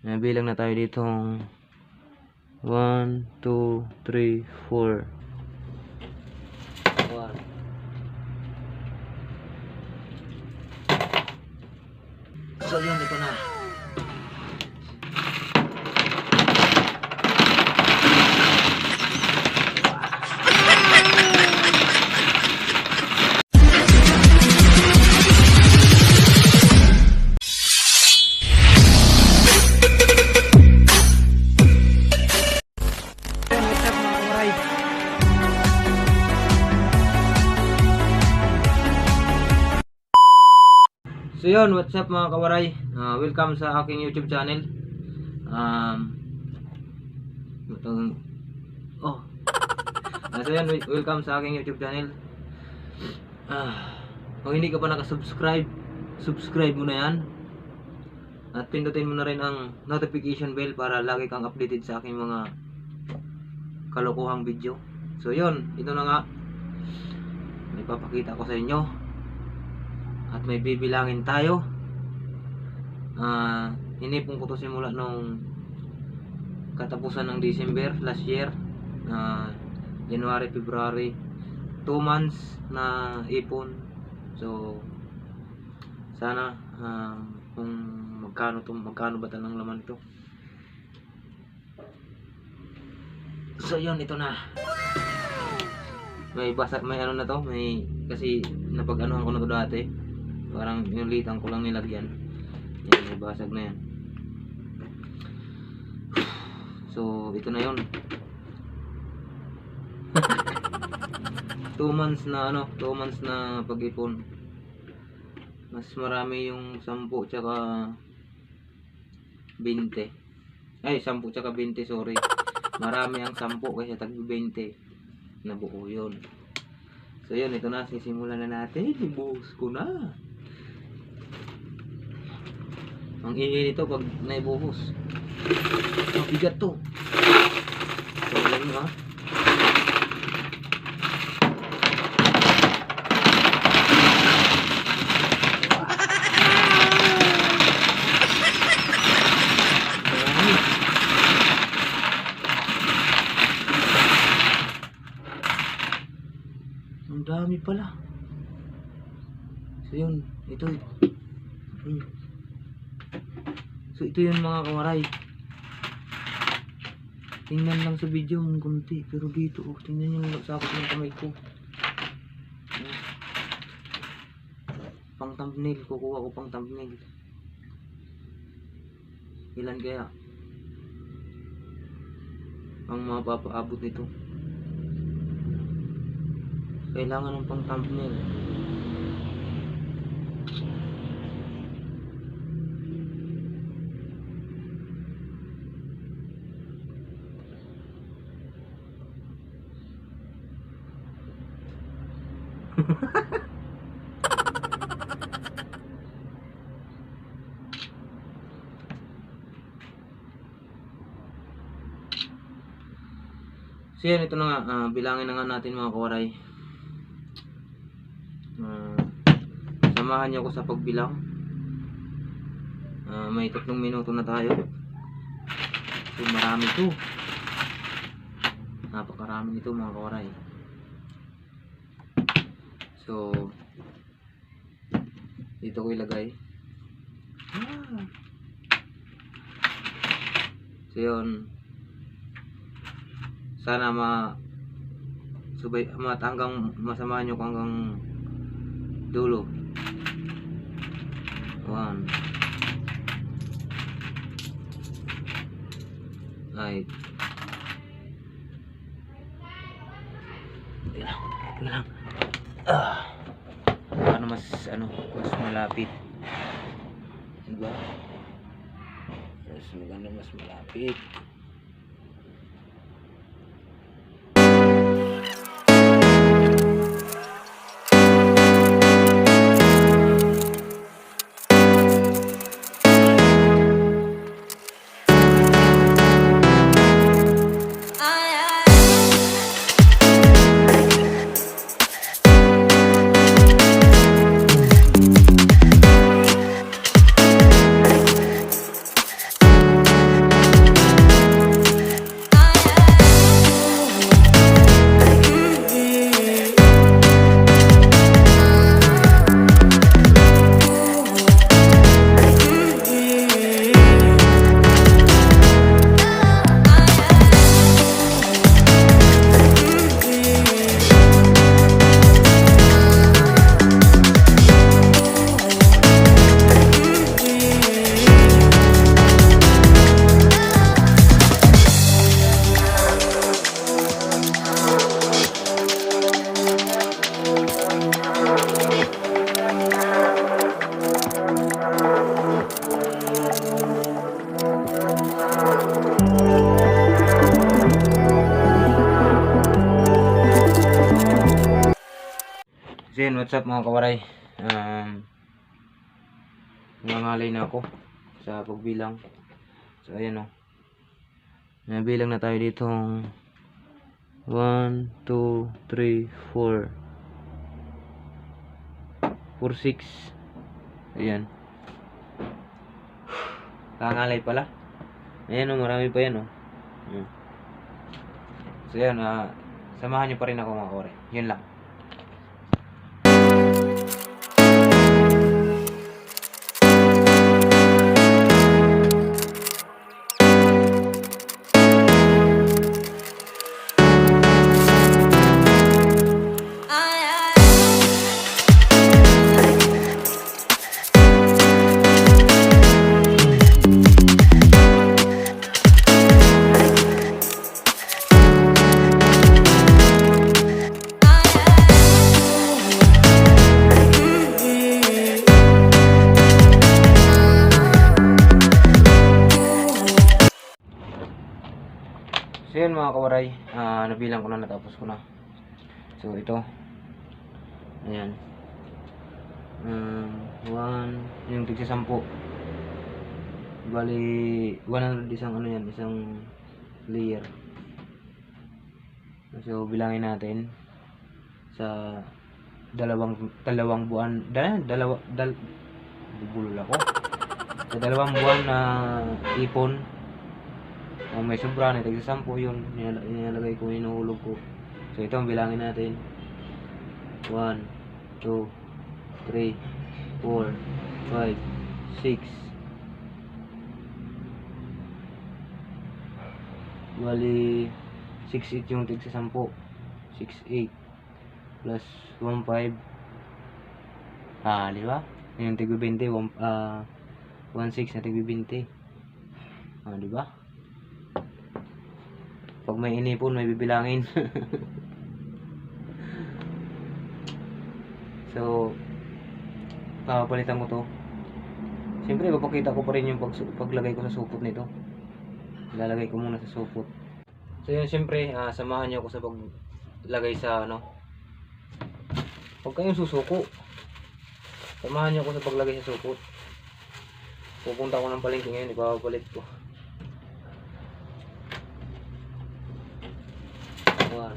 Bilang na tayo ditong 1, 2, 3, 4. 1. So yun, ito na. So yun, what's up mga kawaray? Welcome sa aking YouTube channel. So yun, welcome sa aking YouTube channel. Kung hindi ka pa nakasubscribe, subscribe mo na yan. At pindutin mo na rin ang notification bell para lagi kang updated sa aking mga kalokohang video. So yun, ito na nga. May papakita ko sa inyo. At may bibilangin tayo. Hinipon ko to simula nung katapusan ng December last year. January, February, 2 months na ipon. So sana kung magkano ba ng laman ito. So yun, ito na. May ano na to, may kasi napag-anuhan ko na to dati. Parang inulitan ko lang nilagyan. Yan, may basag na yan. So, ito na yun. 2 months na 2 months na pag-ipon. Mas marami yung 10 tsaka 20. Ay, 10 tsaka 20, sorry. Marami ang 10 kasi tag 20. Nabuo yun. So, yun, ito na. Sisimulan na natin. Ibuhos ko na. Ang ingay nito pag naibuhos. Mabigat to. So, alam nyo ha. Ang dami pala. So yun, ito. So ito yun mga kawaray. Tingnan lang sa video ng kunti, pero dito tingnan yung sakot ng kamay ko. Pang thumbnail, kukuha ko pang thumbnail. Ilan kaya ang mapapaabot nito? Kailangan ng pang thumbnail. So yan, ito na nga, bilangin na nga natin mga kawaray. Samahan niyo ako sa pagbilang. May 3 minuto na tayo. So marami to. Napakarami nito mga kawaray. So dito ko ilagay. So yun, sana hanggang masamahan nyo hanggang dulo. 1. Ay. Ito lang. Paano mas malapit. Diba? Mas maganda, mas malapit. So yun, what's up mga kawaray. Nangangalay na ako sa pagbilang. So ayan o. Nabilang na tayo dito 1, 2, 3, 4 6. Ayan. Kangalay pala. Ayan o, marami pa yan o. So yan, samahan nyo pa rin ako mga kawaray. Yun lang. So yun mga kawaray, nabilang ko na, natapos ko na. So ito, ayan, 1, yung tigsa 10, bali 100 isang ano yan, isang layer. So bilangin natin sa dalawang buwan, bubulol ako, sa 2 buwan na ipon. May sobra na, tigsa 10 yun, nilalagay ko, inuhulog ko. So ito ang bilangin natin, 1, 2, 3, 4, 5, 6. Bali 6, 8 yung tigsa 10, 6, 8 plus 1, 5. Di ba? Yung tigbi 20, 1, 6 na tigbi 20. Di ba? Pag may inipon, may bibilangin. So, papalitan ko to. Siyempre, papakita ko pa rin yung paglagay ko sa supot nito. Ilalagay ko muna sa supot. So, yun, siyempre, samahan nyo ako sa paglagay sa, huwag kayong susuko. Samahan nyo ako sa paglagay sa supot. Pupunta ko ng palengke ngayon, ipapalit ko. 1.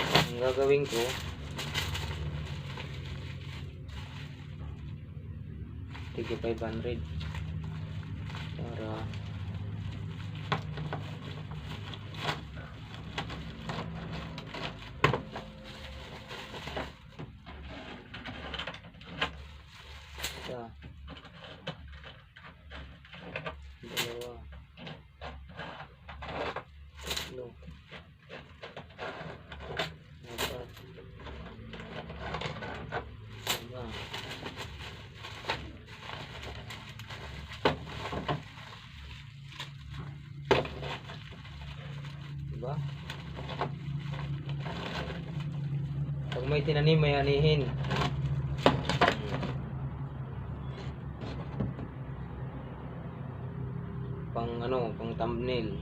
Ang gagawin ko, tigil 500 para isa, 2, 3, 4, 5, 6. Diba? Pag may tinanim, may anihin. Pang thumbnail.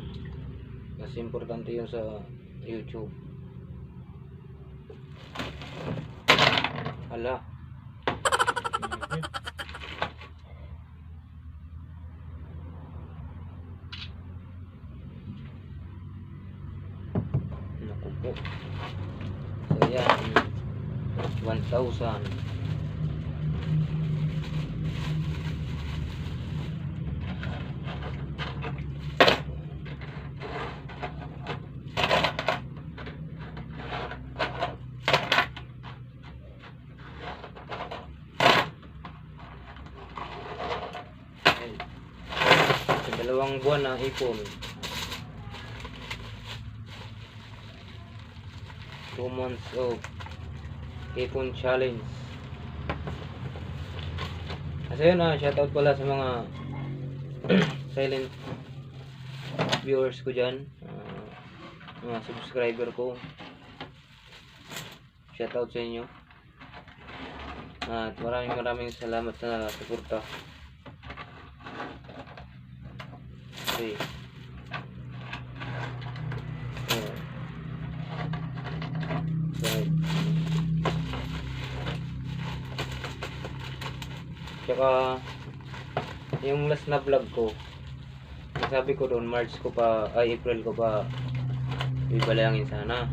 Kasi importante yun sa YouTube. Hala. Naku po. So yan, 1,000. Sa 2 buwan na ipon, 2 months of ipon challenge. Kasi yun, shoutout pala sa mga silent viewers ko dyan, mga subscriber ko. Shoutout sa inyo. At maraming salamat sa suporta. Okay. Right. Tsaka yung last na vlog ko, sabi ko doon April ko pa bibalangin sana.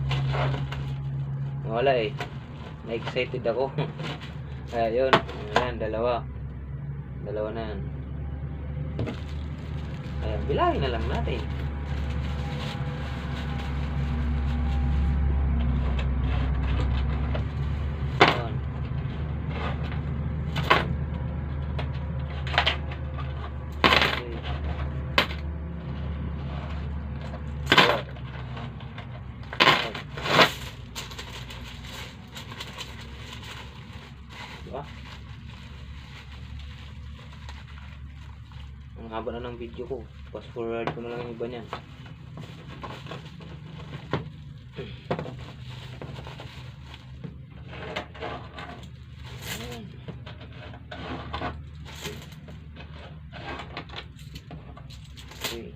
Wala eh. Na-excited ako. Kaya yun. Ayan, dalawa na yan. Ayan, bilangin na lang natin. Ayan. Diba? Ang haba na ng video ko. Fast forward ko na lang yung iba niyan. Okay.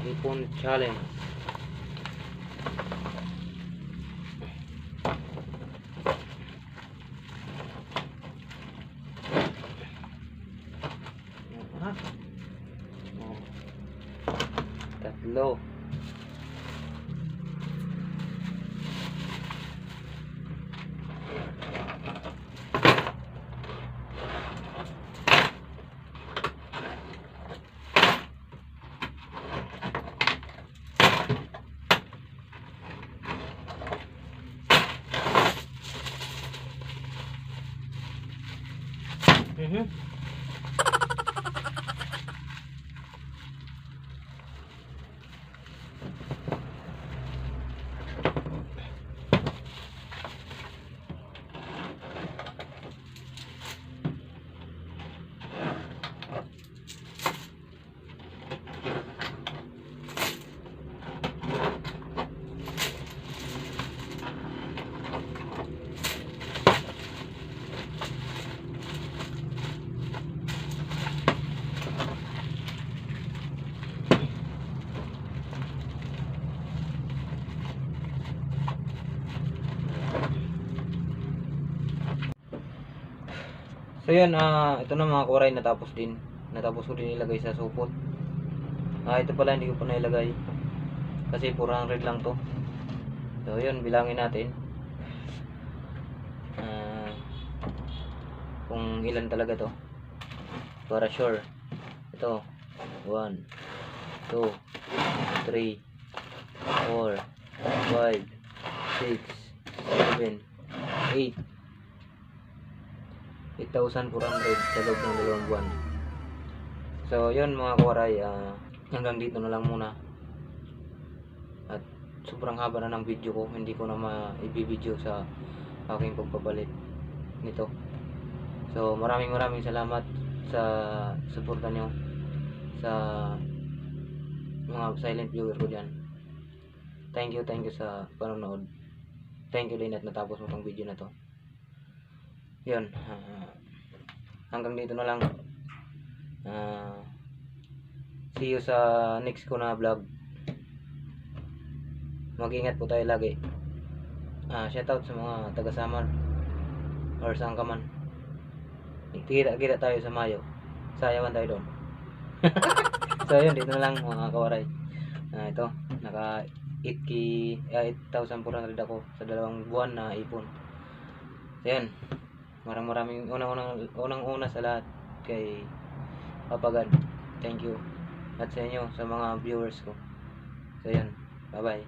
4 ipon challenge. Tatlo. So yun, ito na mga kuray, natapos ko din ilagay sa supot. Ito pala hindi ko pa nailagay kasi 400 lang to. So yun, bilangin natin kung ilan talaga to para sure. Ito 1 2 3 4 5 6 7 8 8,400 sa loob ng 2 buwan. So yun mga kuwaray, hanggang dito na lang muna. At sobrang haba na ng video ko, hindi ko na ma-i-video sa aking pagpapalit nito. So maraming salamat sa suporta nyo sa mga silent viewer ko dyan. Thank you sa panonood. Thank you din at natapos mo tong video na to. Yun, hanggang dito na lang. See you sa next ko na vlog. Mag-ingat po tayo lagi. Shoutout sa mga taga Samar or saan ka man. Kita tayo sa Mayo. Sayawan tayo doon. So yun, dito na lang mga kawaray. Ito, naka 8,400 ako sa 2 buwan na ipon. So yan, maraming unang-una sa lahat kay Papagad. Thank you. At sa inyo, sa mga viewers ko. So yan, bye bye.